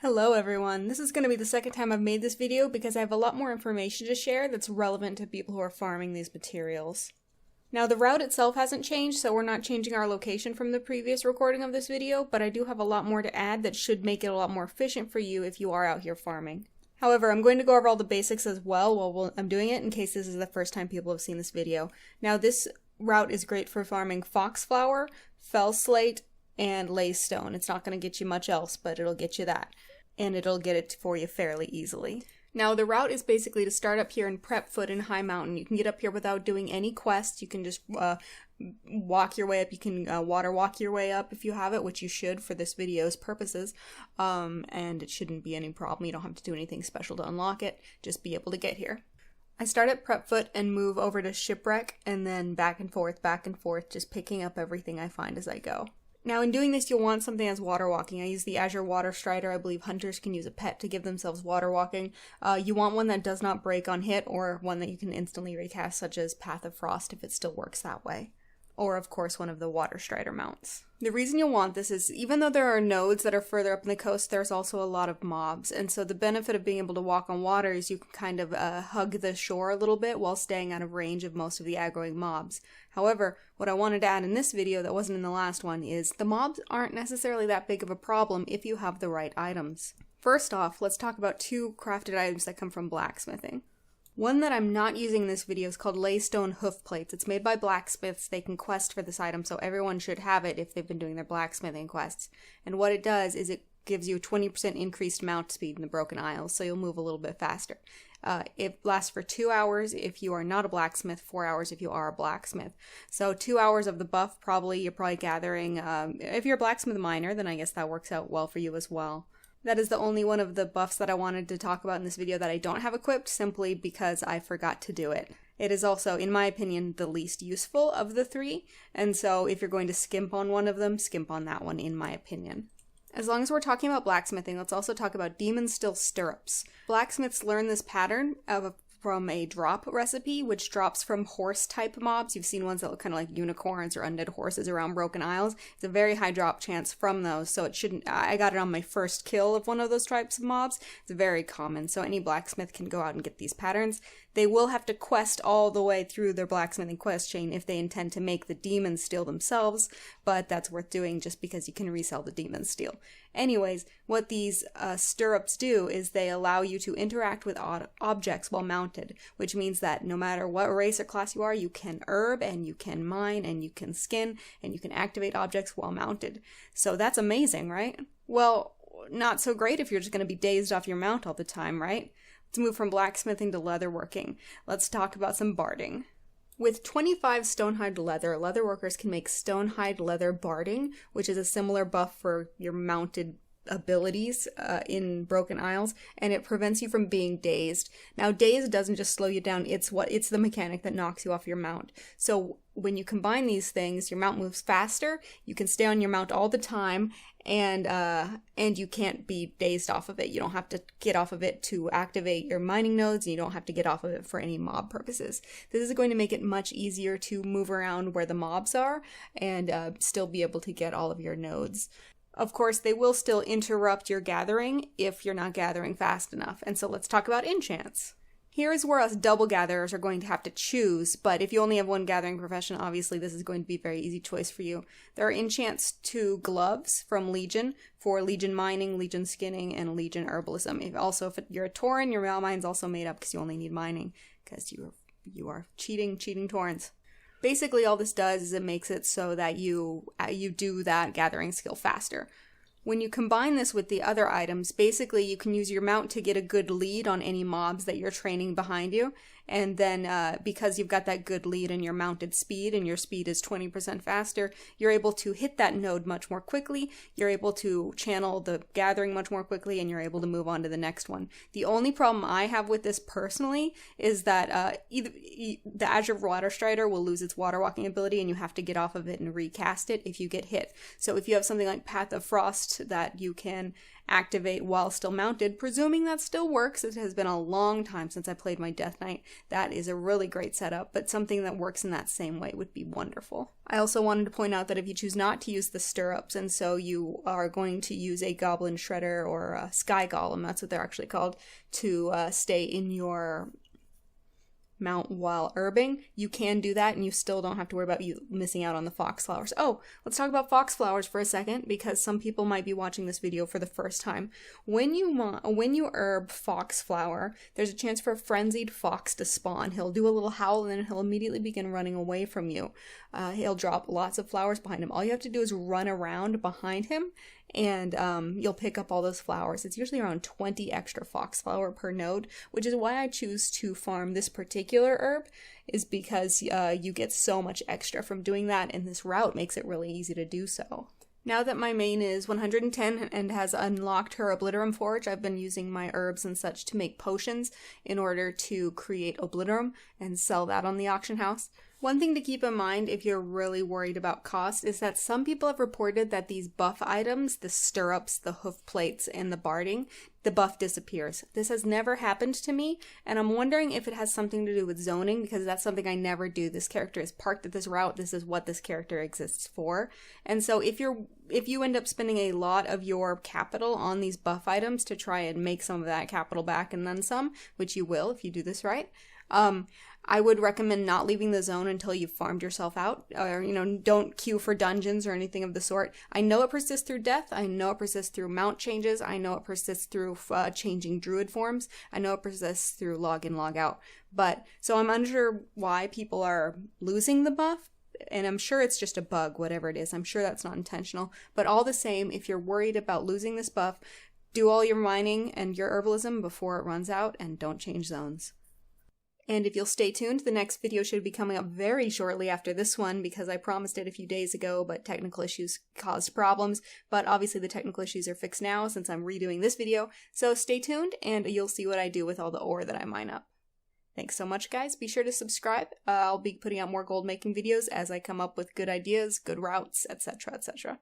Hello everyone, this is going to be the second time I've made this video because I have a lot more information to share that's relevant to people who are farming these materials. Now the route itself hasn't changed, so we're not changing our location from the previous recording of this video, but I do have a lot more to add that should make it a lot more efficient for you if you are out here farming. However, I'm going to go over all the basics as well while I'm doing it in case this is the first time people have seen this video. Now this route is great for farming foxflower, fell slate, and laystone. It's not going to get you much else, but it'll get you that. And it'll get it for you fairly easily. Now the route is basically to start up here in Prep Foot in High Mountain. You can get up here without doing any quests. You can just walk your way up. You can water walk your way up if you have it, which you should for this video's purposes. And it shouldn't be any problem. You don't have to do anything special to unlock it. Just be able to get here. I start at Prep Foot and move over to Shipwreck and then back and forth, just picking up everything I find as I go. Now in doing this, you'll want something as water walking. I use the Azure Water Strider. I believe hunters can use a pet to give themselves water walking. You want one that does not break on hit or one that you can instantly recast, such as Path of Frost if it still works that way. Or of course one of the Water Strider mounts. The reason you'll want this is even though there are nodes that are further up in the coast, there's also a lot of mobs. And so the benefit of being able to walk on water is you can kind of hug the shore a little bit while staying out of range of most of the aggroing mobs. However, what I wanted to add in this video that wasn't in the last one is the mobs aren't necessarily that big of a problem if you have the right items. First off, let's talk about two crafted items that come from blacksmithing. One that I'm not using in this video is called Laystone Hoof Plates. It's made by blacksmiths. They can quest for this item, so everyone should have it if they've been doing their blacksmithing quests. And what it does is it gives you a 20% increased mount speed in the Broken Isles, so you'll move a little bit faster. It lasts for 2 hours if you are not a blacksmith, 4 hours if you are a blacksmith. So 2 hours of the buff, you're probably gathering. If you're a blacksmith miner, then I guess that works out well for you as well. That is the only one of the buffs that I wanted to talk about in this video that I don't have equipped, simply because I forgot to do it. It is also, in my opinion, the least useful of the three, and so if you're going to skimp on one of them, skimp on that one, in my opinion. As long as we're talking about blacksmithing, let's also talk about Demon Steel Stirrups. Blacksmiths learn this pattern from a drop recipe, which drops from horse-type mobs. You've seen ones that look kind of like unicorns or undead horses around Broken Isles. It's a very high drop chance from those, so it shouldn't... I got it on my first kill of one of those types of mobs. It's very common, so any blacksmith can go out and get these patterns. They will have to quest all the way through their blacksmithing quest chain if they intend to make the demon steel themselves, but that's worth doing just because you can resell the demon steel. Anyways, what these stirrups do is they allow you to interact with objects while mounted, which means that no matter what race or class you are, you can herb and you can mine and you can skin and you can activate objects while mounted. So that's amazing, right? Well, not so great if you're just going to be dazed off your mount all the time, right? Let's move from blacksmithing to leatherworking. Let's talk about some barding. With 25 stonehide leather, leatherworkers can make stonehide leather barding, which is a similar buff for your mounted abilities in Broken Isles, and it prevents you from being dazed. Now, dazed doesn't just slow you down, it's the mechanic that knocks you off your mount. So when you combine these things, your mount moves faster, you can stay on your mount all the time, and you can't be dazed off of it. You don't have to get off of it to activate your mining nodes, and you don't have to get off of it for any mob purposes. This is going to make it much easier to move around where the mobs are and still be able to get all of your nodes. Of course, they will still interrupt your gathering if you're not gathering fast enough. And so let's talk about enchants. Here is where us double gatherers are going to have to choose, but if you only have one gathering profession, obviously this is going to be a very easy choice for you. There are enchants to gloves from Legion for Legion mining, Legion skinning, and Legion herbalism. If you're a Tauren, your mine's also made up because you only need mining, because you are cheating Taurens. Basically, all this does is it makes it so that you do that gathering skill faster. When you combine this with the other items, basically you can use your mount to get a good lead on any mobs that you're training behind you, and then because you've got that good lead in your mounted speed, and your speed is 20% faster, you're able to hit that node much more quickly, you're able to channel the gathering much more quickly, and you're able to move on to the next one. The only problem I have with this personally is that the Azure Water Strider will lose its water walking ability, and you have to get off of it and recast it if you get hit. So if you have something like Path of Frost boost that you can activate while still mounted, presuming that still works. It has been a long time since I played my Death Knight. That is a really great setup, but something that works in that same way would be wonderful. I also wanted to point out that if you choose not to use the stirrups, and so you are going to use a Goblin Shredder or a Sky Golem, that's what they're actually called, to stay in your mount while herbing, you can do that and you still don't have to worry about you missing out on the Foxflowers. Oh, let's talk about Foxflowers for a second, because some people might be watching this video for the first time. When you herb Foxflower, there's a chance for a frenzied fox to spawn. He'll do a little howl and then he'll immediately begin running away from you. He'll drop lots of flowers behind him. All you have to do is run around behind him and you'll pick up all those flowers. It's usually around 20 extra Foxflower per node, which is why I choose to farm this particular herb, is because you get so much extra from doing that, and this route makes it really easy to do so. Now that my main is 110 and has unlocked her Obliterum Forge, I've been using my herbs and such to make potions in order to create Obliterum and sell that on the auction house. One thing to keep in mind if you're really worried about cost is that some people have reported that these buff items, the stirrups, the hoof plates, and the barding, the buff disappears. This has never happened to me, and I'm wondering if it has something to do with zoning, because that's something I never do. This character is parked at this route. This is what this character exists for. And so if you end up spending a lot of your capital on these buff items to try and make some of that capital back and then some, which you will if you do this right, I would recommend not leaving the zone until you've farmed yourself out, or, don't queue for dungeons or anything of the sort. I know it persists through death. I know it persists through mount changes. I know it persists through changing druid forms. I know it persists through log in, log out. So I'm unsure why people are losing the buff, and I'm sure it's just a bug, whatever it is. I'm sure that's not intentional. But all the same, if you're worried about losing this buff, do all your mining and your herbalism before it runs out, and don't change zones. And if you'll stay tuned, the next video should be coming up very shortly after this one, because I promised it a few days ago, but technical issues caused problems. But obviously the technical issues are fixed now since I'm redoing this video. So stay tuned and you'll see what I do with all the ore that I mine up. Thanks so much, guys. Be sure to subscribe. I'll be putting out more gold making videos as I come up with good ideas, good routes, etc., etc.